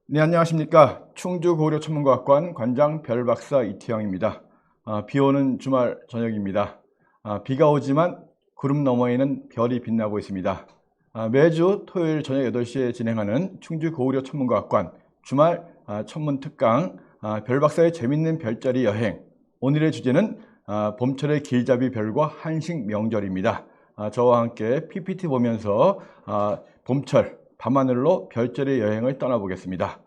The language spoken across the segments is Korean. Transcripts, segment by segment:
네, 안녕하십니까. 충주고려천문과학관 관장 별박사 이태영입니다. 비 오는 주말 저녁입니다. 비가 오지만 구름 너머에는 별이 빛나고 있습니다. 매주 토요일 저녁 8시에 진행하는 충주고려천문과학관 주말 천문특강 별박사의 재밌는 별자리 여행. 오늘의 주제는 봄철의 길잡이 별과 한식 명절입니다. 저와 함께 PPT 보면서 봄철 밤하늘로 별자리 여행을 떠나보겠습니다.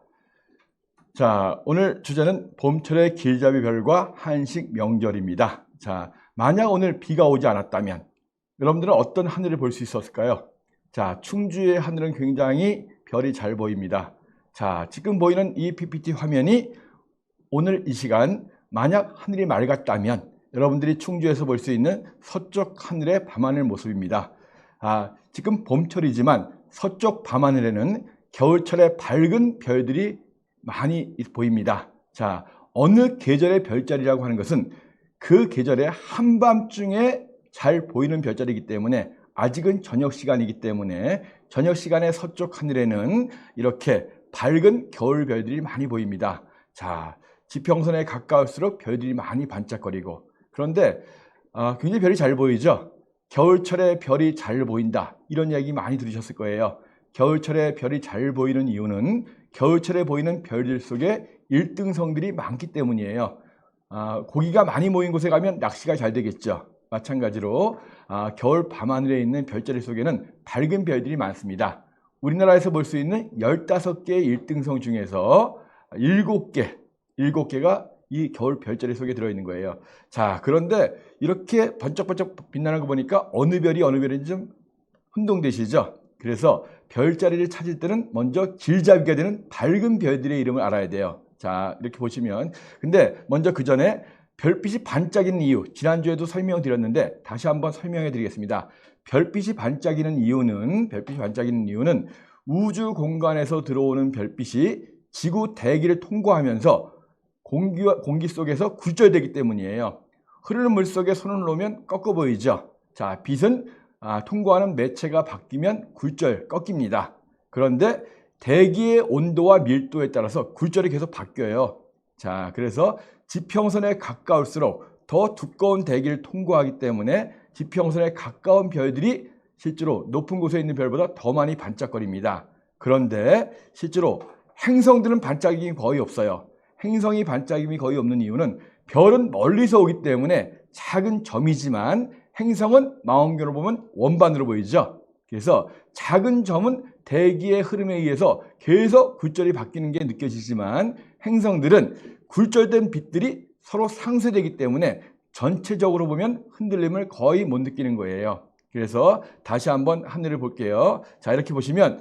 자, 오늘 주제는 봄철의 길잡이 별과 한식 명절입니다. 자, 만약 오늘 비가 오지 않았다면 여러분들은 어떤 하늘을 볼 수 있었을까요? 자, 충주의 하늘은 굉장히 별이 잘 보입니다. 자, 지금 보이는 이 PPT 화면이 오늘 이 시간 만약 하늘이 맑았다면 여러분들이 충주에서 볼 수 있는 서쪽 하늘의 밤하늘 모습입니다. 지금 봄철이지만 서쪽 밤하늘에는 겨울철의 밝은 별들이 많이 보입니다. 자, 어느 계절의 별자리라고 하는 것은 그 계절의 한밤중에 잘 보이는 별자리이기 때문에 아직은 저녁 시간이기 때문에 저녁 시간의 서쪽 하늘에는 이렇게 밝은 겨울 별들이 많이 보입니다. 자, 지평선에 가까울수록 별들이 많이 반짝거리고 그런데 굉장히 별이 잘 보이죠? 겨울철에 별이 잘 보인다 이런 이야기 많이 들으셨을 거예요. 겨울철에 별이 잘 보이는 이유는 겨울철에 보이는 별들 속에 1등성들이 많기 때문이에요. 고기가 많이 모인 곳에 가면 낚시가 잘 되겠죠. 마찬가지로 겨울 밤하늘에 있는 별자리 속에는 밝은 별들이 많습니다. 우리나라에서 볼 수 있는 15개의 1등성 중에서 7개가 이 겨울 별자리 속에 들어있는 거예요. 자, 그런데 이렇게 번쩍번쩍 빛나는 거 보니까 어느 별이 어느 별인지 좀 혼동되시죠? 그래서 별자리를 찾을 때는 먼저 길잡이가 되는 밝은 별들의 이름을 알아야 돼요. 자, 이렇게 보시면 근데 먼저 그 전에 별빛이 반짝이는 이유 지난주에도 설명을 드렸는데 다시 한번 설명해 드리겠습니다. 별빛이 반짝이는 이유는 우주 공간에서 들어오는 별빛이 지구 대기를 통과하면서 공기 속에서 굴절되기 때문이에요. 흐르는 물 속에 손을 놓으면 꺾어 보이죠? 자, 빛은 통과하는 매체가 바뀌면 굴절, 꺾입니다. 그런데 대기의 온도와 밀도에 따라서 굴절이 계속 바뀌어요. 자, 그래서 지평선에 가까울수록 더 두꺼운 대기를 통과하기 때문에 지평선에 가까운 별들이 실제로 높은 곳에 있는 별보다 더 많이 반짝거립니다. 그런데 실제로 행성들은 반짝임이 거의 없어요. 행성이 반짝임이 거의 없는 이유는 별은 멀리서 오기 때문에 작은 점이지만 행성은 망원경으로 보면 원반으로 보이죠. 그래서 작은 점은 대기의 흐름에 의해서 계속 굴절이 바뀌는 게 느껴지지만 행성들은 굴절된 빛들이 서로 상쇄되기 때문에 전체적으로 보면 흔들림을 거의 못 느끼는 거예요. 그래서 다시 한번 하늘을 볼게요. 자, 이렇게 보시면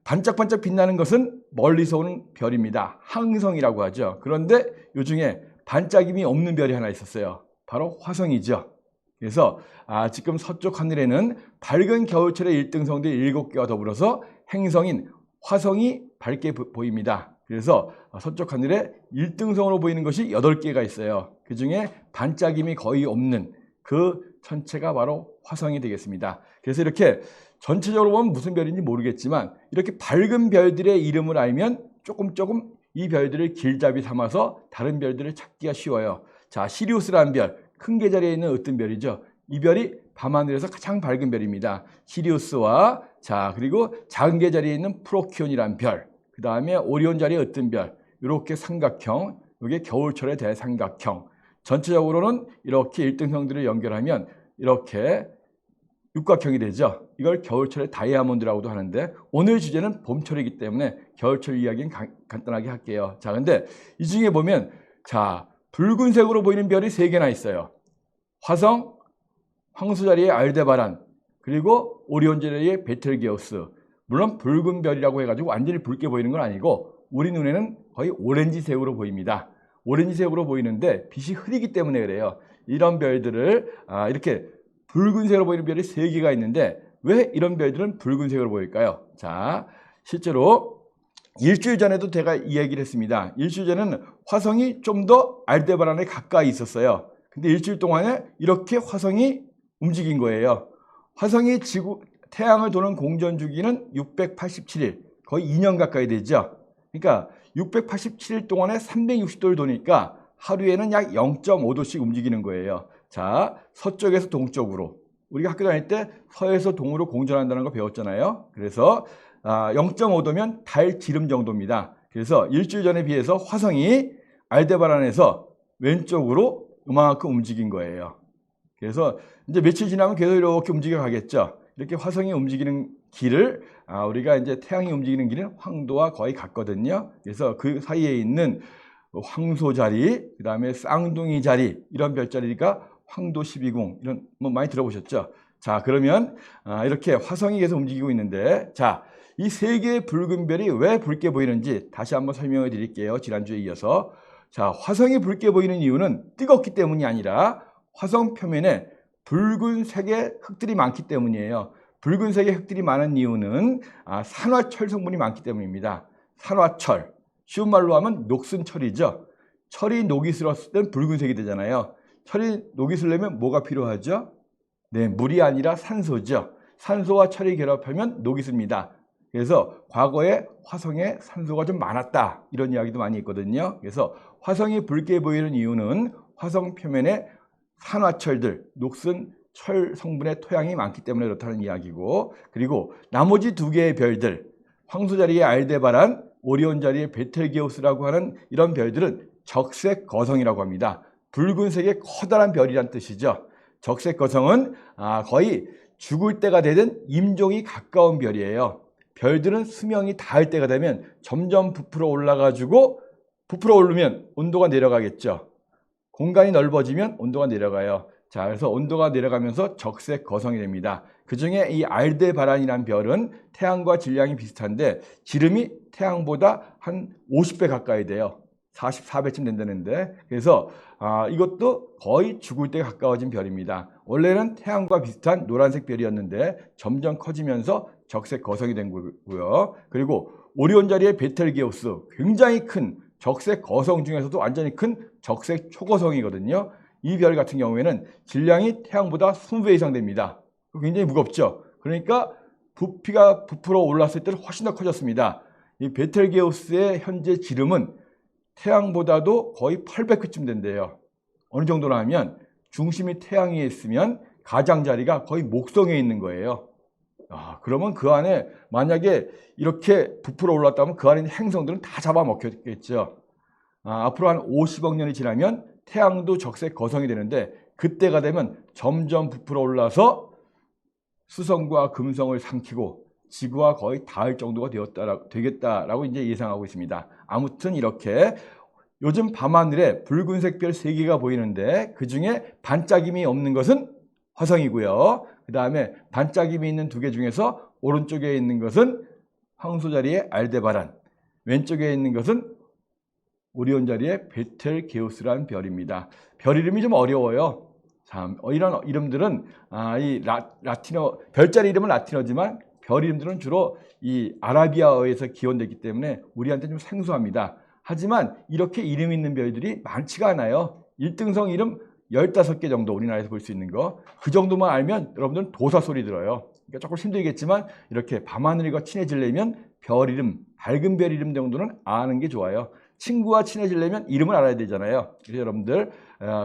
반짝반짝 빛나는 것은 멀리서 오는 별입니다. 항성이라고 하죠. 그런데 이 중에 반짝임이 없는 별이 하나 있었어요. 바로 화성이죠. 그래서 지금 서쪽 하늘에는 밝은 겨울철의 1등성들 7개와 더불어서 행성인 화성이 밝게 보입니다. 그래서 서쪽 하늘에 1등성으로 보이는 것이 8개가 있어요. 그 중에 반짝임이 거의 없는 그 천체가 바로 화성이 되겠습니다. 그래서 이렇게 전체적으로 보면 무슨 별인지 모르겠지만 이렇게 밝은 별들의 이름을 알면 조금 이 별들을 길잡이 삼아서 다른 별들을 찾기가 쉬워요. 자, 시리우스라는 별, 큰 계절에 있는 어떤 별이죠. 이 별이 밤하늘에서 가장 밝은 별입니다. 시리우스와 그리고 작은 계절에 있는 프로키온이라는 별, 그 다음에 오리온 자리의 어떤 별, 이렇게 삼각형, 이게 겨울철의 대삼각형. 전체적으로는 이렇게 1등형들을 연결하면 이렇게 육각형이 되죠. 이걸 겨울철의 다이아몬드라고도 하는데 오늘 주제는 봄철이기 때문에 겨울철 이야기는 간단하게 할게요. 자, 근데 이 중에 보면 붉은색으로 보이는 별이 3개나 있어요. 화성, 황소 자리의 알데바란, 그리고 오리온 자리의 베텔게우스. 물론 붉은 별이라고 해가지고 완전히 붉게 보이는 건 아니고 우리 눈에는 거의 오렌지색으로 보입니다. 오렌지색으로 보이는데 빛이 흐리기 때문에 그래요. 이런 별들을 이렇게 붉은색으로 보이는 별이 3개가 있는데 왜 이런 별들은 붉은색으로 보일까요? 자, 실제로 일주일 전에도 제가 이 얘기를 했습니다. 일주일 전에는 화성이 좀 더 알데바란에 가까이 있었어요. 근데 일주일 동안에 이렇게 화성이 움직인 거예요. 화성이 태양을 도는 공전 주기는 687일, 거의 2년 가까이 되죠. 그러니까 687일 동안에 360도를 도니까 하루에는 약 0.5도씩 움직이는 거예요. 자, 서쪽에서 동쪽으로. 우리가 학교 다닐 때 서에서 동으로 공전한다는 거 배웠잖아요. 그래서 0.5도면 달 지름 정도입니다. 그래서 일주일 전에 비해서 화성이 알데바란에서 왼쪽으로 이만큼 움직인 거예요. 그래서 이제 며칠 지나면 계속 이렇게 움직여 가겠죠. 이렇게 화성이 움직이는 길을 우리가 이제 태양이 움직이는 길은 황도와 거의 같거든요. 그래서 그 사이에 있는 황소 자리, 그 다음에 쌍둥이 자리, 이런 별자리가 황도 12궁, 이런 뭐 많이 들어보셨죠? 자, 그러면 이렇게 화성이 계속 움직이고 있는데, 자, 이 세 개의 붉은 별이 왜 붉게 보이는지 다시 한번 설명해 드릴게요. 지난주에 이어서. 자, 화성이 붉게 보이는 이유는 뜨겁기 때문이 아니라 화성 표면에 붉은색의 흙들이 많기 때문이에요. 붉은색의 흙들이 많은 이유는 산화철 성분이 많기 때문입니다. 산화철, 쉬운 말로 하면 녹슨 철이죠. 철이 녹이 슬었을 땐 붉은색이 되잖아요. 철이 녹이 슬려면 뭐가 필요하죠? 네, 물이 아니라 산소죠. 산소와 철이 결합하면 녹이 씁니다. 그래서 과거에 화성에 산소가 좀 많았다, 이런 이야기도 많이 있거든요. 그래서 화성이 붉게 보이는 이유는 화성 표면에 산화철들, 녹슨 철 성분의 토양이 많기 때문에 그렇다는 이야기고, 그리고 나머지 두 개의 별들, 황소 자리의 알데바란, 오리온 자리의 베텔게우스라고 하는 이런 별들은 적색 거성이라고 합니다. 붉은색의 커다란 별이란 뜻이죠. 적색 거성은 거의 죽을 때가 되든 임종이 가까운 별이에요. 별들은 수명이 닿을 때가 되면 점점 부풀어 올라가지고, 부풀어 오르면 온도가 내려가겠죠. 공간이 넓어지면 온도가 내려가요. 자, 그래서 온도가 내려가면서 적색 거성이 됩니다. 그 중에 이 알데바란이라는 별은 태양과 질량이 비슷한데 지름이 태양보다 한 50배 가까이 돼요. 44배쯤 된다는데, 그래서 이것도 거의 죽을 때 가까워진 별입니다. 원래는 태양과 비슷한 노란색 별이었는데 점점 커지면서 적색 거성이 된 거고요. 그리고 오리온 자리의 베텔게우스, 굉장히 큰 적색 거성 중에서도 완전히 큰 적색 초거성이거든요. 이 별 같은 경우에는 질량이 태양보다 20배 이상 됩니다. 굉장히 무겁죠. 그러니까 부피가 부풀어 올랐을 때는 훨씬 더 커졌습니다. 이 베텔게우스의 현재 지름은 태양보다도 거의 800회쯤 된대요. 어느 정도나 하면 중심이 태양에 있으면 가장자리가 거의 목성에 있는 거예요. 그러면 그 안에 만약에 이렇게 부풀어 올랐다면 그 안에 있는 행성들은 다 잡아먹혔겠죠. 앞으로 한 50억 년이 지나면 태양도 적색 거성이 되는데, 그때가 되면 점점 부풀어 올라서 수성과 금성을 삼키고 지구와 거의 닿을 정도가 되겠다라고 이제 예상하고 있습니다. 아무튼 이렇게 요즘 밤하늘에 붉은색 별 3개가 보이는데 그 중에 반짝임이 없는 것은 화성이고요. 그 다음에 반짝임이 있는 2개 중에서 오른쪽에 있는 것은 황소 자리의 알데바란, 왼쪽에 있는 것은 오리온 자리의 베텔게우스라는 별입니다. 별 이름이 좀 어려워요. 참, 이런 이름들은 이 라틴어, 별자리 이름은 라틴어지만 별 이름들은 주로 이 아라비아어에서 기원됐기 때문에 우리한테 좀 생소합니다. 하지만 이렇게 이름 있는 별들이 많지가 않아요. 1등성 이름 15개 정도 우리나라에서 볼 수 있는 거. 그 정도만 알면 여러분들은 도사 소리 들어요. 그러니까 조금 힘들겠지만 이렇게 밤하늘과 친해지려면 별 이름, 밝은 별 이름 정도는 아는 게 좋아요. 친구와 친해지려면 이름을 알아야 되잖아요. 그래서 여러분들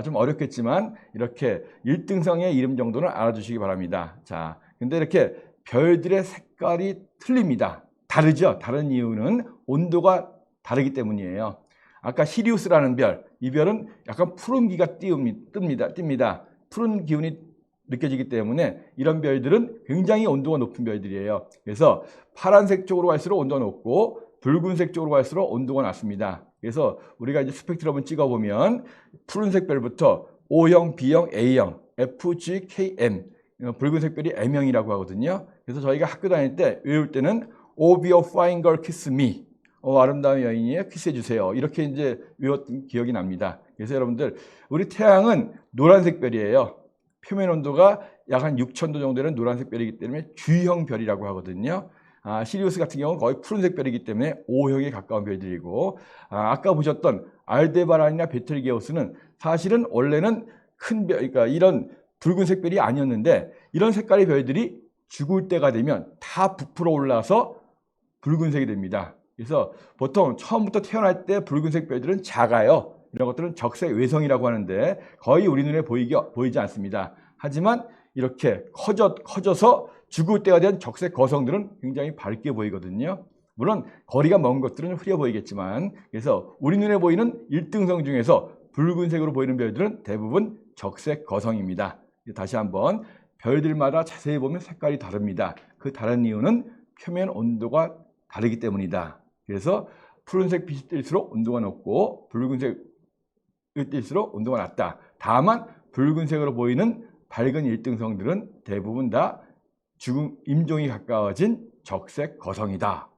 좀 어렵겠지만 이렇게 1등성의 이름 정도는 알아주시기 바랍니다. 자, 근데 이렇게 별들의 색깔이 틀립니다. 다르죠? 다른 이유는 온도가 다르기 때문이에요. 아까 시리우스라는 별, 이 별은 약간 푸른기가 뜹니다. 푸른 기운이 느껴지기 때문에 이런 별들은 굉장히 온도가 높은 별들이에요. 그래서 파란색 쪽으로 갈수록 온도가 높고 붉은색 쪽으로 갈수록 온도가 낮습니다. 그래서 우리가 이제 스펙트럼을 찍어보면 푸른색 별부터 O형, B형, A형, F, G, K, M, 붉은색 별이 M형이라고 하거든요. 그래서 저희가 학교 다닐 때 외울 때는 Oh, be a fine girl, kiss me. 아름다운 여인이에요, 키스해주세요. 이렇게 이제 외웠던 기억이 납니다. 그래서 여러분들, 우리 태양은 노란색 별이에요. 표면 온도가 약 한 6,000도 정도 되는 노란색 별이기 때문에 G형 별이라고 하거든요. 시리우스 같은 경우는 거의 푸른색 별이기 때문에 O형에 가까운 별들이고, 아까 보셨던 알데바란이나 베텔게우스는 사실은 원래는 큰 별, 그러니까 이런 붉은색 별이 아니었는데 이런 색깔의 별들이 죽을 때가 되면 다 부풀어 올라서 붉은색이 됩니다. 그래서 보통 처음부터 태어날 때 붉은색 별들은 작아요. 이런 것들은 적색 외성이라고 하는데 거의 우리 눈에 보이지 않습니다. 하지만 이렇게 커져서 죽을 때가 된 적색 거성들은 굉장히 밝게 보이거든요. 물론 거리가 먼 것들은 흐려 보이겠지만, 그래서 우리 눈에 보이는 1등성 중에서 붉은색으로 보이는 별들은 대부분 적색 거성입니다. 다시 한번, 별들마다 자세히 보면 색깔이 다릅니다. 그 다른 이유는 표면 온도가 다르기 때문이다. 그래서 푸른색 빛이 뜰수록 온도가 높고 붉은색이 뜰수록 온도가 낮다. 다만 붉은색으로 보이는 밝은 1등성들은 대부분 다 죽음 임종이 가까워진 적색 거성이다.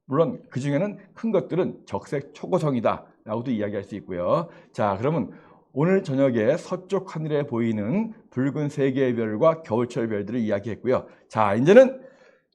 물론 그 중에는 큰 것들은 적색 초고성이다 라고도 이야기할 수 있고요. 자, 그러면 오늘 저녁에 서쪽 하늘에 보이는 붉은 세 개의 별과 겨울철 별들을 이야기했고요. 자, 이제는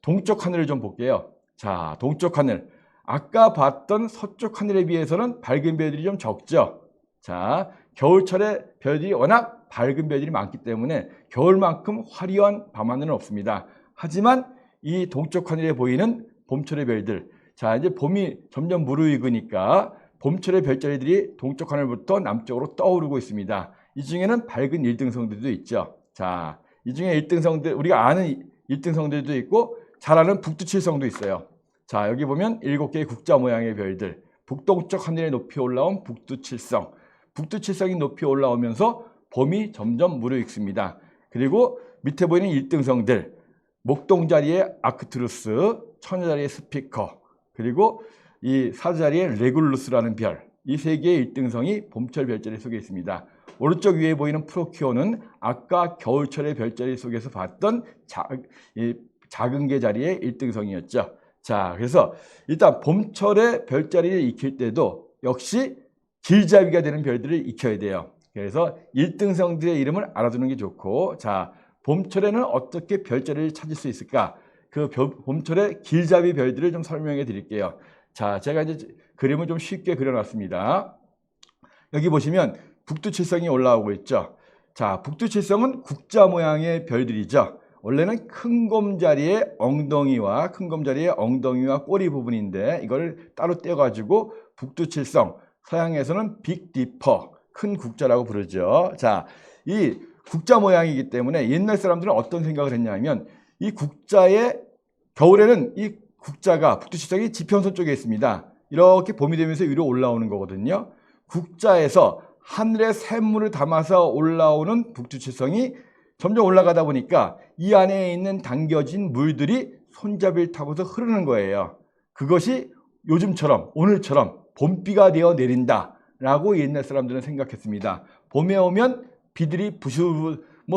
동쪽 하늘을 좀 볼게요. 자, 동쪽 하늘. 아까 봤던 서쪽 하늘에 비해서는 밝은 별들이 좀 적죠. 자, 겨울철에 별들이 워낙 밝은 별들이 많기 때문에 겨울만큼 화려한 밤하늘은 없습니다. 하지만 이 동쪽 하늘에 보이는 봄철의 별들, 자, 이제 봄이 점점 무르익으니까 봄철의 별자리들이 동쪽 하늘부터 남쪽으로 떠오르고 있습니다. 이 중에는 밝은 1등성들도 있죠. 자, 이 중에 1등성들, 우리가 아는 1등성들도 있고 잘 아는 북두칠성도 있어요. 자, 여기 보면 7개의 국자 모양의 별들, 북동쪽 하늘에 높이 올라온 북두칠성, 북두칠성이 높이 올라오면서 봄이 점점 무르익습니다. 그리고 밑에 보이는 1등성들, 목동자리의 아크투루스, 처녀자리의 스피커, 그리고 이 사자리의 레굴루스라는 별, 이 세 개의 1등성이 봄철 별자리 속에 있습니다. 오른쪽 위에 보이는 프로키오는 아까 겨울철의 별자리 속에서 봤던 작은 개 자리의 1등성이었죠. 자, 그래서 일단 봄철의 별자리를 익힐 때도 역시 길잡이가 되는 별들을 익혀야 돼요. 그래서 1등성들의 이름을 알아두는 게 좋고, 자, 봄철에는 어떻게 별자리를 찾을 수 있을까? 그 봄철의 길잡이 별들을 좀 설명해 드릴게요. 자, 제가 이제 그림을 좀 쉽게 그려놨습니다. 여기 보시면 북두칠성이 올라오고 있죠. 자, 북두칠성은 국자 모양의 별들이죠. 원래는 큰 곰자리의 엉덩이와 꼬리 부분인데 이걸 따로 떼어가지고 북두칠성, 서양에서는 빅 디퍼, 큰 국자라고 부르죠. 자, 이 국자 모양이기 때문에 옛날 사람들은 어떤 생각을 했냐면 이 국자의 겨울에는 이 국자가 북두칠성이 지평선 쪽에 있습니다. 이렇게 봄이 되면서 위로 올라오는 거거든요. 국자에서 하늘에 샘물을 담아서 올라오는 북두칠성이 점점 올라가다 보니까 이 안에 있는 담겨진 물들이 손잡이를 타고서 흐르는 거예요. 그것이 요즘처럼 오늘처럼 봄비가 되어 내린다 라고 옛날 사람들은 생각했습니다. 봄에 오면 비들이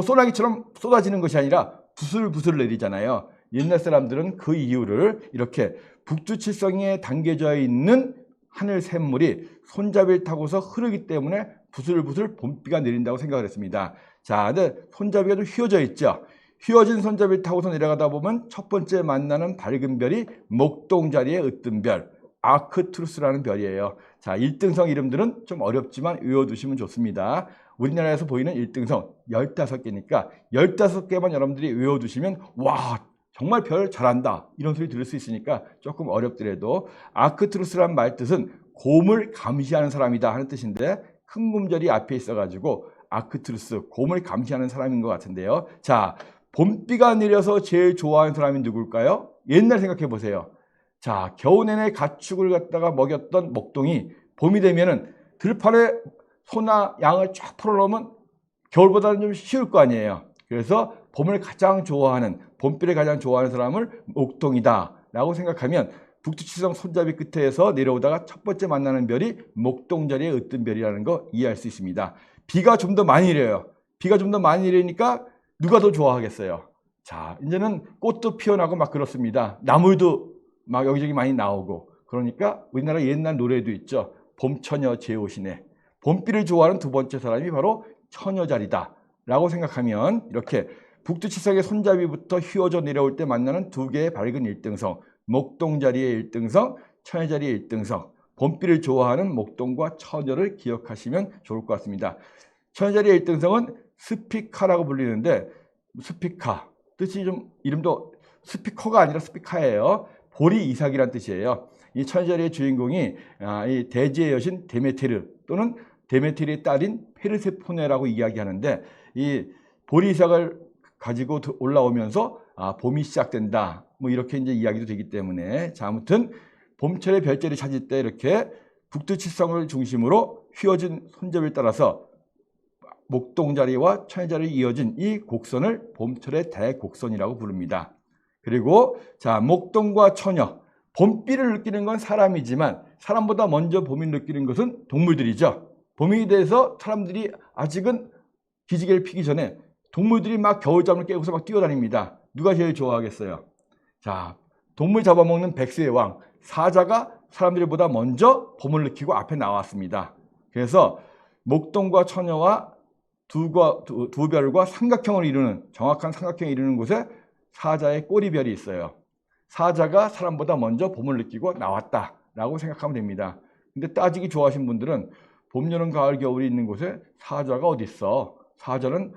소나기처럼 쏟아지는 것이 아니라 부슬부슬 내리잖아요. 옛날 사람들은 그 이유를 이렇게 북두칠성에 담겨져 있는 하늘 샘물이 손잡이를 타고서 흐르기 때문에 부슬부슬 봄비가 내린다고 생각을 했습니다. 자, 근데 손잡이가 좀 휘어져 있죠. 휘어진 손잡이를 타고서 내려가다 보면 첫 번째 만나는 밝은 별이 목동자리의 으뜸 별, 아크투루스라는 별이에요. 자, 1등성 이름들은 좀 어렵지만 외워두시면 좋습니다. 우리나라에서 보이는 1등성 15개니까 15개만 여러분들이 외워두시면 와, 정말 별 잘한다 이런 소리 들을 수 있으니까 조금 어렵더라도 아크투루스란 말 뜻은 곰을 감시하는 사람이다 하는 뜻인데 큰 곰절이 앞에 있어가지고 아크투루스, 곰을 감시하는 사람인 것 같은데요. 자, 봄비가 내려서 제일 좋아하는 사람이 누굴까요? 옛날 생각해 보세요. 자, 겨우 내내 가축을 갖다가 먹였던 목동이 봄이 되면은 들판에 소나 양을 쫙 풀어놓으면 겨울보다는 좀 쉬울 거 아니에요. 그래서 봄을 가장 좋아하는, 봄비를 가장 좋아하는 사람을 목동이다 라고 생각하면 북두칠성 손잡이 끝에서 내려오다가 첫 번째 만나는 별이 목동자리의 으뜸 별이라는 거 이해할 수 있습니다. 비가 좀 더 많이 내려요. 비가 좀 더 많이 내리니까 누가 더 좋아하겠어요? 자, 이제는 꽃도 피어나고 막 그렇습니다. 나물도 막 여기저기 많이 나오고, 그러니까 우리나라 옛날 노래도 있죠. 봄처녀 제오시네. 봄비를 좋아하는 두 번째 사람이 바로 처녀자리다 라고 생각하면 이렇게 북두칠성의 손잡이부터 휘어져 내려올 때 만나는 두 개의 밝은 1등성, 목동자리의 1등성, 처녀자리의 1등성, 봄비를 좋아하는 목동과 처녀를 기억하시면 좋을 것 같습니다. 처녀자리의 1등성은 스피카라고 불리는데, 스피카 뜻이 좀 이름도 스피커가 아니라 스피카예요. 보리 이삭이란 뜻이에요. 이 천여자리의 주인공이 이 대지의 여신 데메테르 또는 데메테르의 딸인 페르세포네라고 이야기하는데, 이 보리색을 가지고 올라오면서 봄이 시작된다, 뭐 이렇게 이제 이야기도 되기 때문에, 자, 아무튼 봄철의 별자리 찾을 때 이렇게 북두칠성을 중심으로 휘어진 손잡이를 따라서 목동자리와 천여자리에 이어진 이 곡선을 봄철의 대곡선이라고 부릅니다. 그리고 자, 목동과 천여, 봄비를 느끼는 건 사람이지만 사람보다 먼저 봄을 느끼는 것은 동물들이죠. 봄에 대해서 사람들이 아직은 기지개를 피기 전에 동물들이 막 겨울잠을 깨고서 막 뛰어다닙니다. 누가 제일 좋아하겠어요? 자, 동물 잡아먹는 백세의 왕 사자가 사람들보다 먼저 봄을 느끼고 앞에 나왔습니다. 그래서 목동과 천여와 두 별과 삼각형을 이루는, 정확한 삼각형을 이루는 곳에 사자의 꼬리별이 있어요. 사자가 사람보다 먼저 봄을 느끼고 나왔다라고 생각하면 됩니다. 근데 따지기 좋아하시는 분들은 봄, 여름, 가을, 겨울이 있는 곳에 사자가 어디 있어? 사자는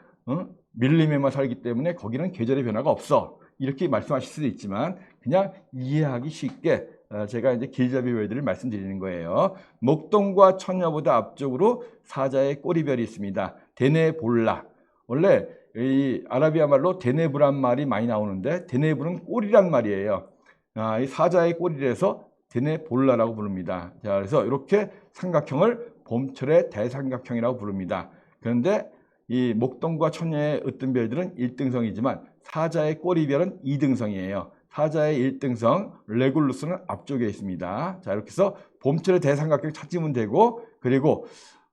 밀림에만 살기 때문에 거기는 계절의 변화가 없어, 이렇게 말씀하실 수도 있지만 그냥 이해하기 쉽게 제가 이제 길잡이 별들을 말씀드리는 거예요. 목동과 천여보다 앞쪽으로 사자의 꼬리별이 있습니다. 데네볼라. 원래 이 아라비아 말로 데네브란 말이 많이 나오는데, 데네브는 꼬리란 말이에요. 이 사자의 꼬리에서 데네볼라라고 부릅니다. 자, 그래서 이렇게 삼각형을 봄철의 대삼각형이라고 부릅니다. 그런데 이 목동과 천여의 으뜸별들은 1등성이지만 사자의 꼬리별은 2등성이에요. 사자의 1등성 레굴루스는 앞쪽에 있습니다. 자, 이렇게 해서 봄철의 대삼각형 찾으면 되고, 그리고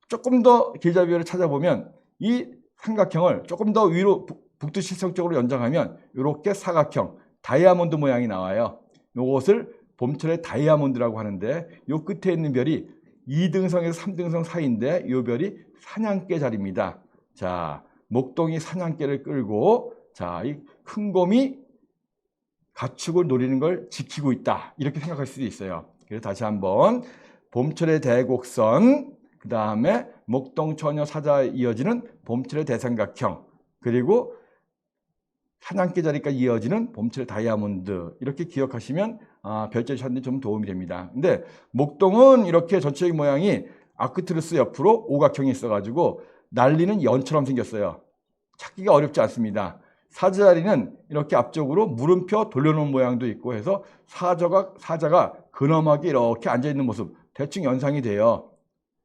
조금 더 길잡이별을 찾아보면 이 삼각형을 조금 더 위로 북두칠성 쪽으로 연장하면 이렇게 사각형 다이아몬드 모양이 나와요. 이것을 봄철의 다이아몬드라고 하는데, 이 끝에 있는 별이 2등성에서 3등성 사이인데 이 별이 사냥개 자리입니다. 자, 목동이 사냥개를 끌고, 자, 이 큰 곰이 가축을 노리는 걸 지키고 있다, 이렇게 생각할 수도 있어요. 그래서 다시 한번 봄철의 대곡선, 그 다음에 목동, 천여, 사자에 이어지는 봄철의 대삼각형, 그리고 사냥개 자리까지 이어지는 봄철의 다이아몬드, 이렇게 기억하시면 별자리 찾는 데 좀 도움이 됩니다. 근데 목동은 이렇게 전체적인 모양이 아크투루스 옆으로 오각형이 있어가지고 날리는 연처럼 생겼어요. 찾기가 어렵지 않습니다. 사자 자리는 이렇게 앞쪽으로 물음표 돌려놓은 모양도 있고 해서 사자가 근엄하게 이렇게 앉아있는 모습, 대충 연상이 돼요.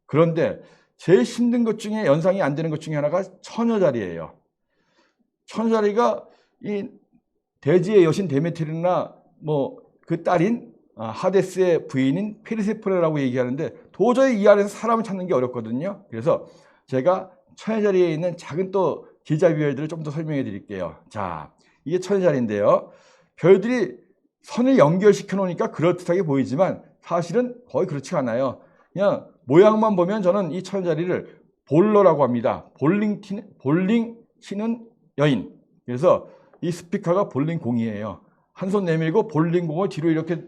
그런데 제일 힘든 것 중에, 연상이 안 되는 것 중에 하나가 천여 자리예요. 천여 자리가 이 대지의 여신 데메테르나 뭐 그 딸인 하데스의 부인인 페르세포네라고 얘기하는데, 도저히 이 안에서 사람을 찾는 게 어렵거든요. 그래서 제가 천여 자리에 있는 작은 또 길잡이 별들을 좀 더 설명해 드릴게요. 자, 이게 천여 자리인데요. 별들이 선을 연결시켜 놓으니까 그럴듯하게 보이지만 사실은 거의 그렇지 않아요. 그냥 모양만 보면 저는 이 천여 자리를 볼러라고 합니다. 볼링 치는 여인. 그래서 이 스피커가 볼링 공이에요. 한 손 내밀고 볼링 공을 뒤로 이렇게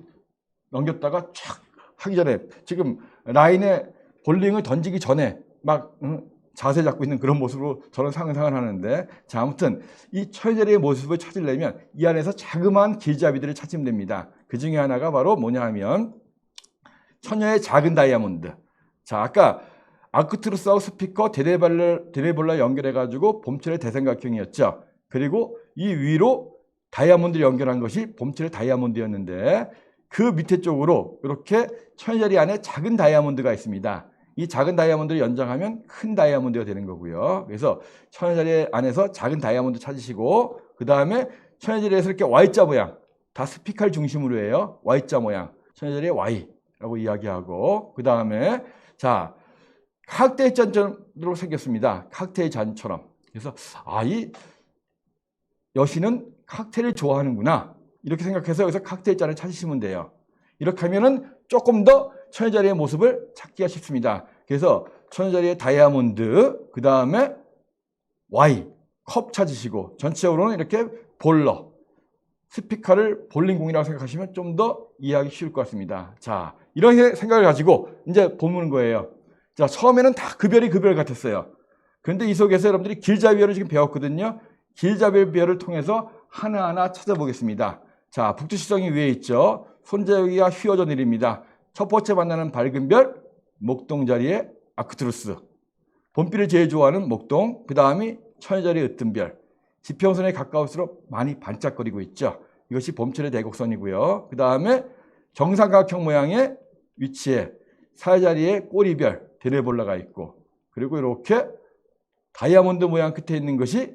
넘겼다가 촥 하기 전에, 지금 라인에 볼링을 던지기 전에 막 자세 잡고 있는 그런 모습으로 저는 상상을 하는데, 자, 아무튼 이 천여 자리의 모습을 찾으려면 이 안에서 자그마한 길잡이들을 찾으면 됩니다. 그 중에 하나가 바로 뭐냐 하면 천여의 작은 다이아몬드. 자, 아까 아크투루스하고 스피커 데네볼라 연결해가지고 봄철의 대삼각형이었죠. 그리고 이 위로 다이아몬드를 연결한 것이 봄철의 다이아몬드였는데, 그 밑에 쪽으로 이렇게 천여 자리 안에 작은 다이아몬드가 있습니다. 이 작은 다이아몬드를 연장하면 큰 다이아몬드가 되는 거고요. 그래서 천여 자리 안에서 작은 다이아몬드 찾으시고, 그 다음에 천여 자리에서 이렇게 Y자 모양, 다 스피커를 중심으로 해요. Y자 모양, 천여 자리의 Y라고 이야기하고, 그 다음에 자, 칵테일 잔처럼 생겼습니다. 칵테일 잔처럼. 그래서 이 여신은 칵테일을 좋아하는구나, 이렇게 생각해서 여기서 칵테일 잔을 찾으시면 돼요. 이렇게 하면은 조금 더 천여 자리의 모습을 찾기가 쉽습니다. 그래서 천여 자리의 다이아몬드, 그 다음에 Y, 컵 찾으시고, 전체적으로는 이렇게 볼러, 스피커를 볼링공이라고 생각하시면 좀 더 이해하기 쉬울 것 같습니다. 자, 이런 생각을 가지고 이제 보는 거예요. 자, 처음에는 다 그 별 같았어요. 그런데 이 속에서 여러분들이 길잡이별을 지금 배웠거든요. 길잡이별을 통해서 하나하나 찾아보겠습니다. 자, 북두칠성이 위에 있죠. 손재기가 휘어져 내립니다. 첫 번째 만나는 밝은 별, 목동 자리에 아크투루스. 봄비를 제일 좋아하는 목동, 그 다음이 천의 자리에 으뜸 별. 지평선에 가까울수록 많이 반짝거리고 있죠. 이것이 봄철의 대곡선이고요. 그 다음에 정삼각형 모양의 위치에 사의 자리에 꼬리별, 데네볼라가 있고, 그리고 이렇게 다이아몬드 모양 끝에 있는 것이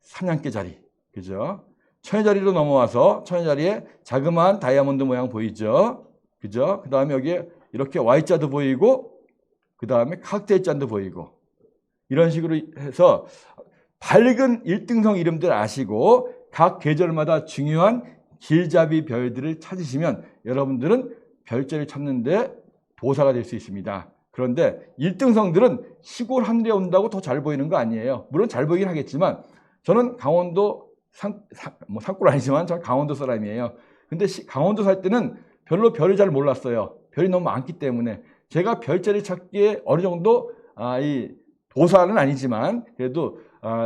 사냥개 자리. 그죠? 천의 자리로 넘어와서 천의 자리에 자그마한 다이아몬드 모양 보이죠? 그죠? 그 다음에 여기에 이렇게 Y자도 보이고, 그 다음에 칵테일잔도 보이고, 이런 식으로 해서 밝은 일등성 이름들 아시고 각 계절마다 중요한 길잡이 별들을 찾으시면 여러분들은 별자리를 찾는데 도사가 될 수 있습니다. 그런데 일등성들은 시골 하늘에 온다고 더 잘 보이는 거 아니에요. 물론 잘 보이긴 하겠지만 저는 강원도 산골 아니지만 저는 강원도 사람이에요. 근데 강원도 살 때는 별로 별을 잘 몰랐어요. 별이 너무 많기 때문에 제가 별자리 찾기에 어느 정도 이 도사는 아니지만 그래도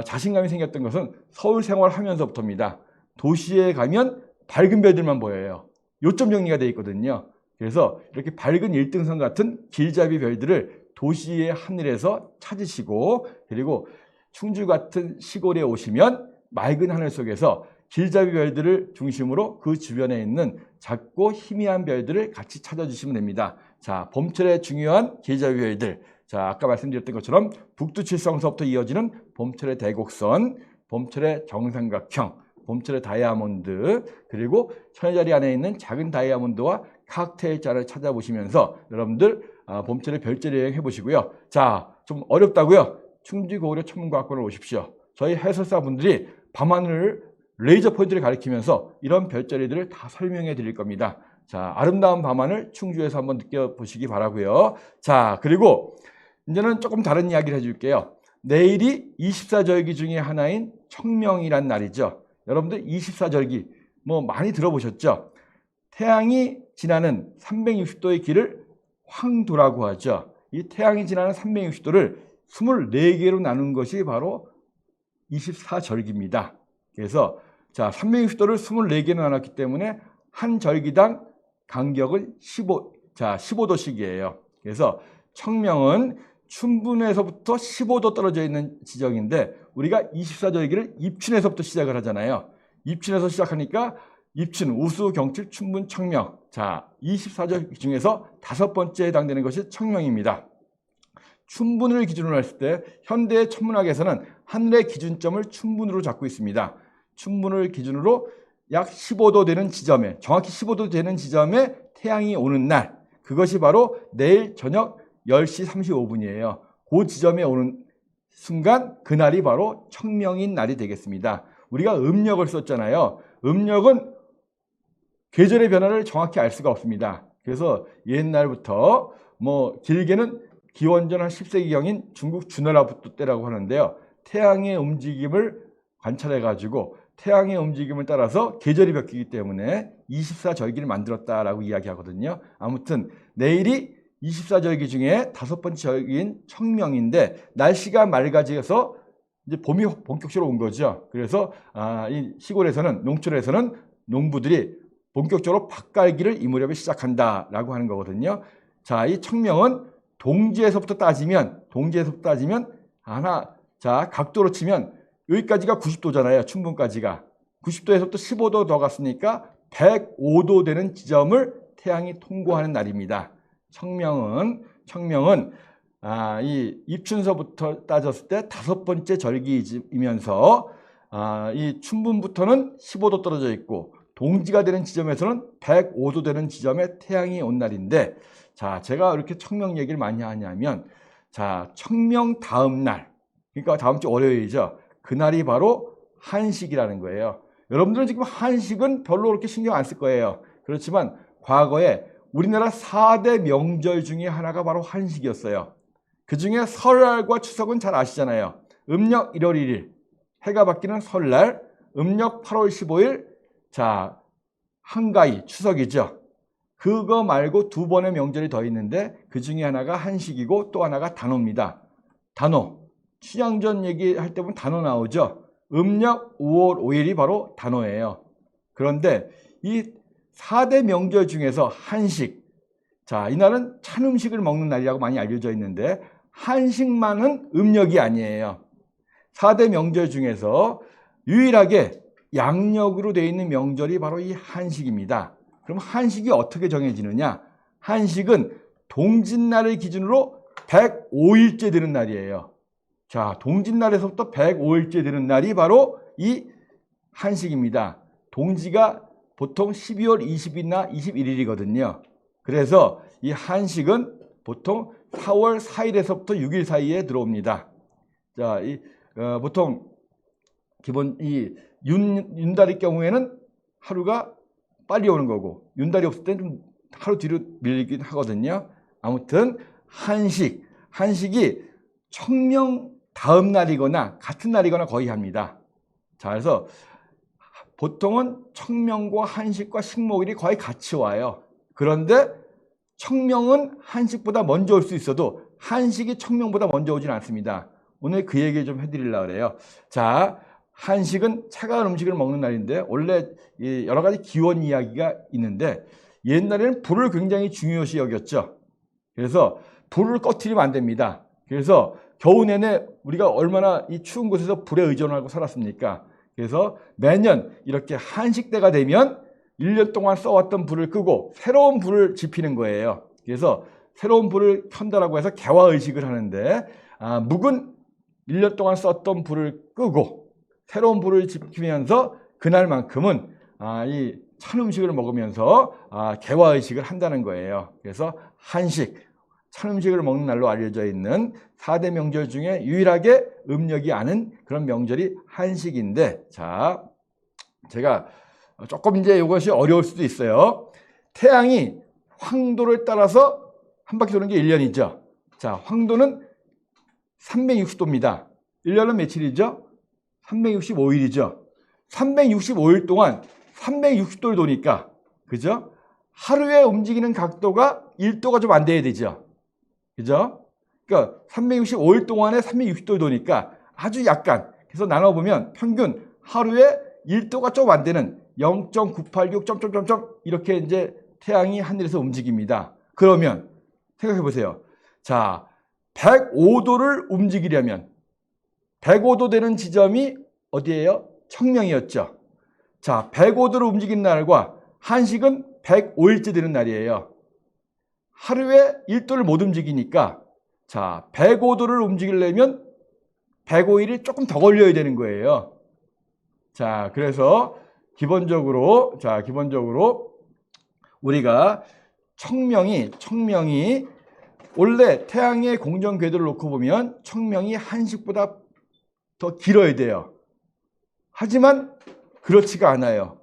자신감이 생겼던 것은 서울 생활하면서부터입니다. 도시에 가면 밝은 별들만 보여요. 요점 정리가 되어 있거든요. 그래서 이렇게 밝은 일등성 같은 길잡이 별들을 도시의 하늘에서 찾으시고, 그리고 충주 같은 시골에 오시면 맑은 하늘 속에서 길잡이 별들을 중심으로 그 주변에 있는 작고 희미한 별들을 같이 찾아주시면 됩니다. 자, 봄철의 중요한 길잡이 별들. 자, 아까 말씀드렸던 것처럼 북두칠성서부터 이어지는 봄철의 대곡선, 봄철의 정삼각형, 봄철의 다이아몬드, 그리고 천의 자리 안에 있는 작은 다이아몬드와 칵테일잔을 찾아보시면서 여러분들 봄철의 별자리 여행 해보시고요. 자, 좀 어렵다고요? 충주 고구려 천문과학관을 오십시오. 저희 해설사분들이 밤하늘을 레이저 포인트를 가리키면서 이런 별자리들을 다 설명해 드릴 겁니다. 자, 아름다운 밤하늘 충주에서 한번 느껴보시기 바라고요. 자, 그리고 이제는 조금 다른 이야기를 해줄게요. 내일이 24절기 중에 하나인 청명이란 날이죠. 여러분들 24절기 뭐 많이 들어보셨죠? 태양이 지나는 360도의 길을 황도라고 하죠. 이 태양이 지나는 360도를 24개로 나눈 것이 바로 24절기입니다. 그래서 자, 360도를 24개로 나눴기 때문에 한 절기당 간격은 15도씩이에요. 그래서 청명은 춘분에서부터 15도 떨어져 있는 지정인데 우리가 24절기를 입춘에서부터 시작을 하잖아요. 입춘에서 시작하니까 입춘, 우수, 경칠, 춘분, 청명. 자, 24절기 중에서 5번째에 해당되는 것이 청명입니다. 춘분을 기준으로 했을 때 현대의 천문학에서는 하늘의 기준점을 춘분으로 잡고 있습니다. 춘분을 기준으로 약 15도 되는 지점에, 정확히 15도 되는 지점에 태양이 오는 날, 그것이 바로 내일 저녁 10시 35분이에요. 그 지점에 오는 순간 그날이 바로 청명인 날이 되겠습니다. 우리가 음력을 썼잖아요. 음력은 계절의 변화를 정확히 알 수가 없습니다. 그래서 옛날부터 뭐 길게는 기원전 한 10세기경인 중국 주나라부터 때라고 하는데요. 태양의 움직임을 관찰해 가지고 태양의 움직임을 따라서 계절이 바뀌기 때문에 24절기를 만들었다라고 이야기하거든요. 아무튼 내일이 24절기 중에 5번째 절기인 청명인데 날씨가 맑아져서 이제 봄이 본격적으로 온 거죠. 그래서 이 시골에서는, 농촌에서는 농부들이 본격적으로 밭갈기를 이 무렵에 시작한다라고 하는 거거든요. 자, 이 청명은 동지에서부터 따지면 자, 각도로 치면 여기까지가 90도잖아요. 춘분까지가. 90도에서부터 15도 더 갔으니까 105도 되는 지점을 태양이 통과하는 날입니다. 청명은 이 입춘서부터 따졌을 때 5번째 절기이면서 이 춘분부터는 15도 떨어져 있고 동지가 되는 지점에서는 105도 되는 지점에 태양이 온 날인데, 자, 제가 이렇게 청명 얘기를 많이 하냐면, 자, 청명 다음 날, 그러니까 다음 주 월요일이죠. 그날이 바로 한식이라는 거예요. 여러분들은 지금 한식은 별로 그렇게 신경 안 쓸 거예요. 그렇지만 과거에 우리나라 4대 명절 중에 하나가 바로 한식이었어요. 그 중에 설날과 추석은 잘 아시잖아요. 음력 1월 1일, 해가 바뀌는 설날, 음력 8월 15일, 자, 한가위, 추석이죠. 그거 말고 2번의 명절이 더 있는데 그 중에 하나가 한식이고 또 하나가 단오입니다. 단오. 춘향전 얘기할 때 보면 단오 나오죠. 음력 5월 5일이 바로 단오예요. 그런데 이 4대 명절 중에서 한식. 자, 이날은 찬 음식을 먹는 날이라고 많이 알려져 있는데 한식만은 음력이 아니에요. 4대 명절 중에서 유일하게 양력으로 되어 있는 명절이 바로 이 한식입니다. 그럼 한식이 어떻게 정해지느냐? 한식은 동짓날을 기준으로 105일째 되는 날이에요. 자, 동짓날에서부터 105일째 되는 날이 바로 이 한식입니다. 동지가 보통 12월 20일이나 21일이거든요. 그래서 이 한식은 보통 4월 4일에서부터 6일 사이에 들어옵니다. 자, 보통 기본 윤달의 경우에는 하루가 빨리 오는 거고 윤달이 없을 때는 좀 하루 뒤로 밀리긴 하거든요. 아무튼 한식이 청명 다음 날이거나 같은 날이거나 거의 합니다. 자, 그래서 보통은 청명과 한식과 식목일이 거의 같이 와요. 그런데 청명은 한식보다 먼저 올 수 있어도 한식이 청명보다 먼저 오진 않습니다. 오늘 그 얘기 좀 해드리려고 그래요. 자, 한식은 차가운 음식을 먹는 날인데 원래 여러 가지 기원 이야기가 있는데 옛날에는 불을 굉장히 중요시 여겼죠. 그래서 불을 꺼트리면 안 됩니다. 그래서 겨우 내내 우리가 얼마나 이 추운 곳에서 불에 의존하고 살았습니까? 그래서 매년 이렇게 한식 때가 되면 1년 동안 써왔던 불을 끄고 새로운 불을 지피는 거예요. 그래서 새로운 불을 켠다라고 해서 개화의식을 하는데 묵은 1년 동안 썼던 불을 끄고 새로운 불을 지피면서 그날만큼은 이 찬 음식을 먹으면서 개화의식을 한다는 거예요. 그래서 한식, 찬 음식을 먹는 날로 알려져 있는 4대 명절 중에 유일하게 음력이 아는 그런 명절이 한식인데, 자, 제가 조금 이제 이것이 어려울 수도 있어요. 태양이 황도를 따라서 한 바퀴 도는 게 1년이죠. 자, 황도는 360도입니다. 1년은 며칠이죠? 365일이죠. 365일 동안 360도를 도니까, 그죠? 하루에 움직이는 각도가 1도가 좀 안 돼야 되죠. 그죠? 그러니까 365일 동안에 360도를 도니까 아주 약간, 그래서 나눠보면 평균 하루에 1도가 좀 안 되는 0.986 점점점점 이렇게 이제 태양이 하늘에서 움직입니다. 그러면 생각해 보세요. 자, 105도를 움직이려면 105도 되는 지점이 어디예요? 청명이었죠. 자, 105도를 움직이는 날과 한식은 105일째 되는 날이에요. 하루에 1도를 못 움직이니까 자, 105도를 움직이려면 105일이 조금 더 걸려야 되는 거예요. 자, 그래서 기본적으로 우리가 청명이 원래 태양의 공전 궤도를 놓고 보면 청명이 한식보다 더 길어야 돼요. 하지만 그렇지가 않아요.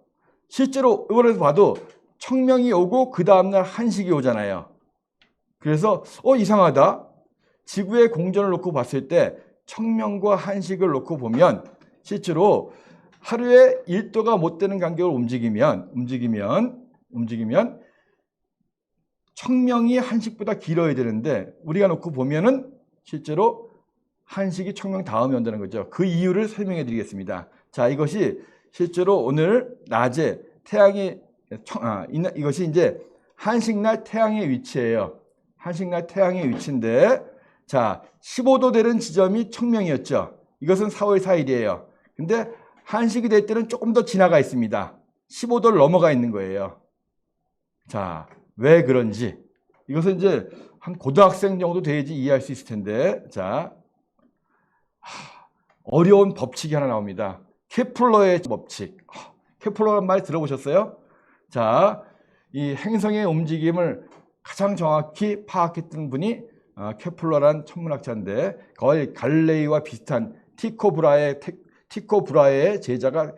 실제로 이번에서 봐도 청명이 오고 그 다음날 한식이 오잖아요. 그래서 이상하다. 지구의 공전을 놓고 봤을 때 청명과 한식을 놓고 보면 실제로 하루에 1도가 못 되는 간격을 움직이면 청명이 한식보다 길어야 되는데 우리가 놓고 보면은 실제로 한식이 청명 다음에 온다는 거죠. 그 이유를 설명해 드리겠습니다. 자, 이것이 실제로 오늘 낮에 이것이 이제 한식날 태양의 위치예요. 한식날 태양의 위치인데, 자, 15도 되는 지점이 청명이었죠. 이것은 4월 4일이에요. 근데 한식이 될 때는 조금 더 지나가 있습니다. 15도를 넘어가 있는 거예요. 자, 왜 그런지 이것은 이제 한 고등학생 정도 돼야지 이해할 수 있을 텐데, 자, 어려운 법칙이 하나 나옵니다. 케플러의 법칙. 케플러란 말 들어보셨어요? 자, 이 행성의 움직임을 가장 정확히 파악했던 분이 케플러란 천문학자인데 거의 갈릴레이와 비슷한 티코브라의 제자가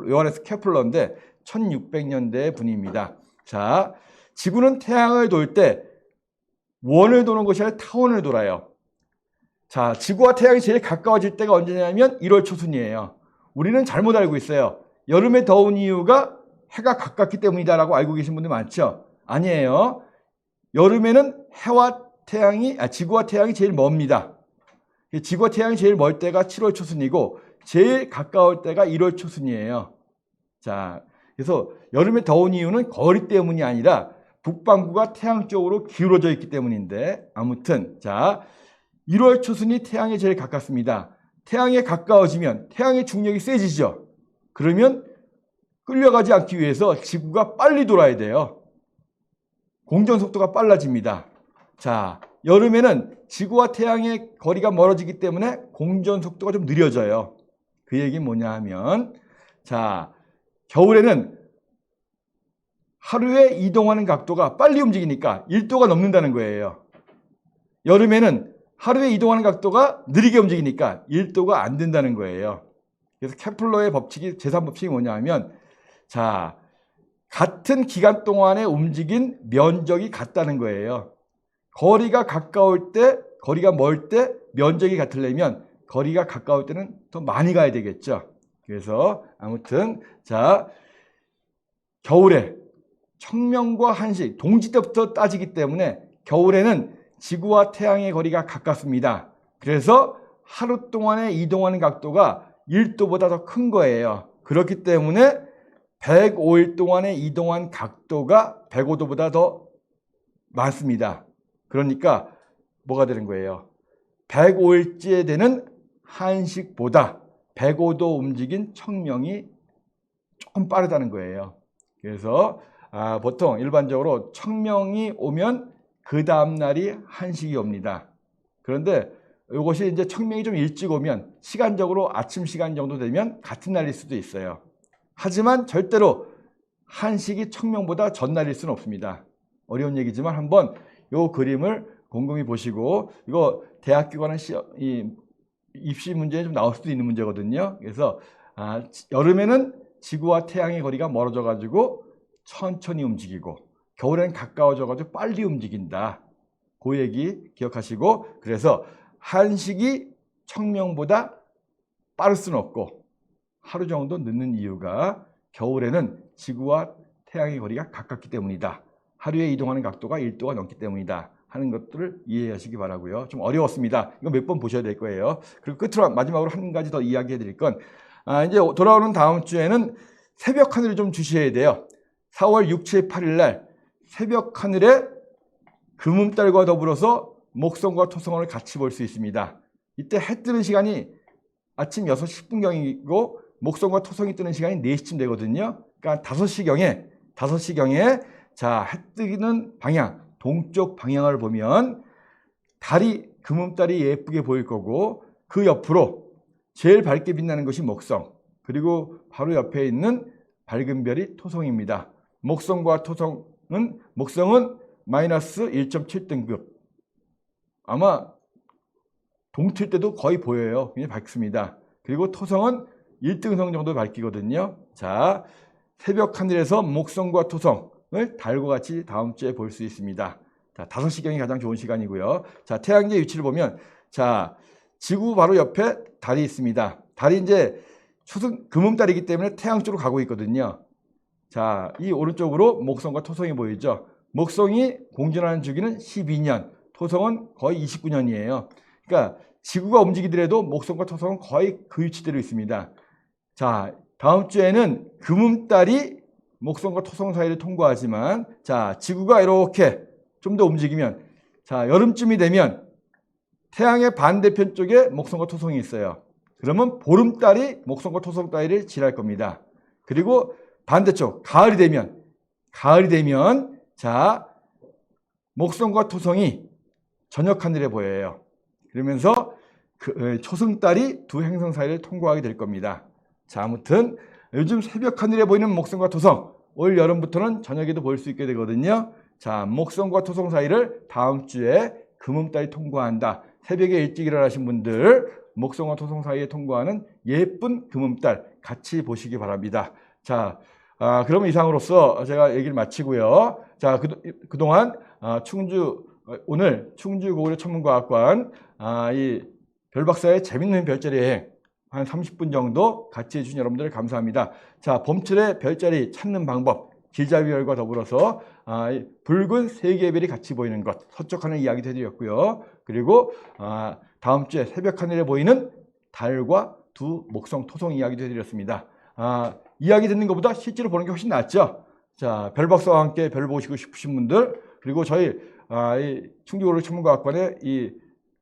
요하네스 케플러인데 1600년대 분입니다. 자, 지구는 태양을 돌 때 원을 도는 것이 아니라 타원을 돌아요. 자, 지구와 태양이 제일 가까워질 때가 언제냐면 1월 초순이에요. 우리는 잘못 알고 있어요. 여름에 더운 이유가 해가 가깝기 때문이다라고 알고 계신 분들 많죠? 아니에요. 여름에는 지구와 태양이 제일 멉니다. 지구와 태양이 제일 멀 때가 7월 초순이고 제일 가까울 때가 1월 초순이에요. 자, 그래서 여름에 더운 이유는 거리 때문이 아니라 북반구가 태양 쪽으로 기울어져 있기 때문인데, 아무튼 자 1월 초순이 태양에 제일 가깝습니다. 태양에 가까워지면 태양의 중력이 세지죠. 그러면 끌려가지 않기 위해서 지구가 빨리 돌아야 돼요. 공전 속도가 빨라집니다. 자, 여름에는 지구와 태양의 거리가 멀어지기 때문에 공전 속도가 좀 느려져요. 그 얘기는 뭐냐 하면, 자, 겨울에는 하루에 이동하는 각도가 빨리 움직이니까 1도가 넘는다는 거예요. 여름에는 하루에 이동하는 각도가 느리게 움직이니까 1도가 안 된다는 거예요. 그래서 케플러의 법칙이, 제3법칙이 뭐냐 하면, 자, 같은 기간 동안에 움직인 면적이 같다는 거예요. 거리가 가까울 때, 거리가 멀 때 면적이 같으려면 거리가 가까울 때는 더 많이 가야 되겠죠. 그래서 아무튼 자, 겨울에 청명과 한식, 동지 때부터 따지기 때문에 겨울에는 지구와 태양의 거리가 가깝습니다. 그래서 하루 동안에 이동하는 각도가 1도보다 더 큰 거예요. 그렇기 때문에 105일 동안에 이동한 각도가 105도보다 더 많습니다. 그러니까 뭐가 되는 거예요? 105일째 되는 한식보다 105도 움직인 청명이 조금 빠르다는 거예요. 그래서 보통 일반적으로 청명이 오면 그 다음 날이 한식이 옵니다. 그런데 이것이 이제 청명이 좀 일찍 오면 시간적으로 아침 시간 정도 되면 같은 날일 수도 있어요. 하지만 절대로 한식이 청명보다 전날일 수는 없습니다. 어려운 얘기지만 한번 이 그림을 곰곰이 보시고, 이거 대학교 가는 입시 문제에 좀 나올 수도 있는 문제거든요. 그래서 여름에는 지구와 태양의 거리가 멀어져 가지고 천천히 움직이고, 겨울에는 가까워져 가지고 빨리 움직인다. 그 얘기 기억하시고, 그래서 한식이 청명보다 빠를 수는 없고 하루 정도 늦는 이유가 겨울에는 지구와 태양의 거리가 가깝기 때문이다. 하루에 이동하는 각도가 1도가 넘기 때문이다 하는 것들을 이해하시기 바라고요. 좀 어려웠습니다. 이거 몇 번 보셔야 될 거예요. 그리고 끝으로 마지막으로 한 가지 더 이야기해 드릴 건, 이제 돌아오는 다음 주에는 새벽 하늘을 좀 주셔야 돼요. 4월 6, 7, 8일 날 새벽 하늘에 금음달과 더불어서 목성과 토성을 같이 볼 수 있습니다. 이때 해 뜨는 시간이 아침 6시 10분경이고 목성과 토성이 뜨는 시간이 4시쯤 되거든요. 그러니까 5시경에 자, 해 뜨는 방향, 동쪽 방향을 보면 금음달이 예쁘게 보일 거고, 그 옆으로 제일 밝게 빛나는 것이 목성, 그리고 바로 옆에 있는 밝은 별이 토성입니다. 목성은 마이너스 1.7등급. 아마 동틀 때도 거의 보여요. 굉장히 밝습니다. 그리고 토성은 1등성 정도 밝기거든요. 자, 새벽 하늘에서 목성과 토성을 달과 같이 다음 주에 볼 수 있습니다. 자, 5시경이 가장 좋은 시간이고요. 자, 태양계 위치를 보면, 자, 지구 바로 옆에 달이 있습니다. 달이 이제 금음달이기 때문에 태양 쪽으로 가고 있거든요. 자, 이 오른쪽으로 목성과 토성이 보이죠. 목성이 공전하는 주기는 12년, 토성은 거의 29년이에요. 그러니까 지구가 움직이더라도 목성과 토성은 거의 그 위치대로 있습니다. 자, 다음 주에는 금음달이 목성과 토성 사이를 통과하지만, 자, 지구가 이렇게 좀 더 움직이면, 자, 여름쯤이 되면 태양의 반대편 쪽에 목성과 토성이 있어요. 그러면 보름달이 목성과 토성 사이를 지날 겁니다. 그리고 반대쪽 가을이 되면 자, 목성과 토성이 저녁 하늘에 보여요. 그러면서 초승달이 두 행성 사이를 통과하게 될 겁니다. 자, 아무튼 요즘 새벽 하늘에 보이는 목성과 토성, 올 여름부터는 저녁에도 볼 수 있게 되거든요. 자, 목성과 토성 사이를 다음 주에 금음달이 통과한다. 새벽에 일찍 일어나신 분들, 목성과 토성 사이에 통과하는 예쁜 금음달 같이 보시기 바랍니다. 자, 그러면 이상으로서 제가 얘기를 마치고요. 자, 그동안 오늘 충주 고구려 천문과학관 이 별박사의 재밌는 별자리 여행 한 30분 정도 같이 해주신 여러분들 감사합니다. 자, 봄철에 별자리 찾는 방법, 길잡이별과 더불어서 붉은 세 개의 별이 같이 보이는 것, 서쪽 하늘 이야기도 해드렸고요. 그리고 다음 주에 새벽 하늘에 보이는 달과 두 목성, 토성 이야기도 해드렸습니다. 이야기 듣는 것보다 실제로 보는 게 훨씬 낫죠. 자, 별박사와 함께 별 보시고 싶으신 분들, 그리고 저희 이 충주고를 천문과학관의 이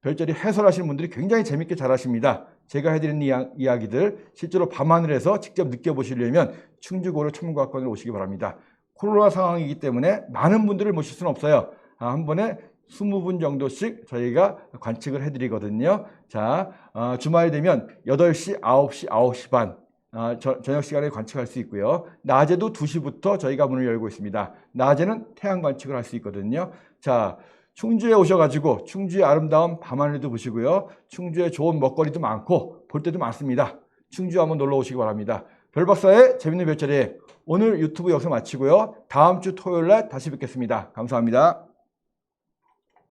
별자리 해설하시는 분들이 굉장히 재밌게 잘하십니다. 제가 해드리는 이야기들 실제로 밤하늘에서 직접 느껴보시려면 충주고를 천문과학관에 오시기 바랍니다. 코로나 상황이기 때문에 많은 분들을 모실 수는 없어요. 한 번에 20분 정도씩 저희가 관측을 해드리거든요. 자, 주말 되면 8시, 9시, 9시 반 저녁 시간에 관측할 수 있고요. 낮에도 2시부터 저희가 문을 열고 있습니다. 낮에는 태양 관측을 할 수 있거든요. 자, 충주에 오셔가지고 충주의 아름다운 밤하늘도 보시고요. 충주에 좋은 먹거리도 많고 볼 때도 많습니다. 충주 한번 놀러 오시기 바랍니다. 별박사의 재밌는 별자리 오늘 유튜브 영상 마치고요. 다음 주 토요일 날 다시 뵙겠습니다. 감사합니다.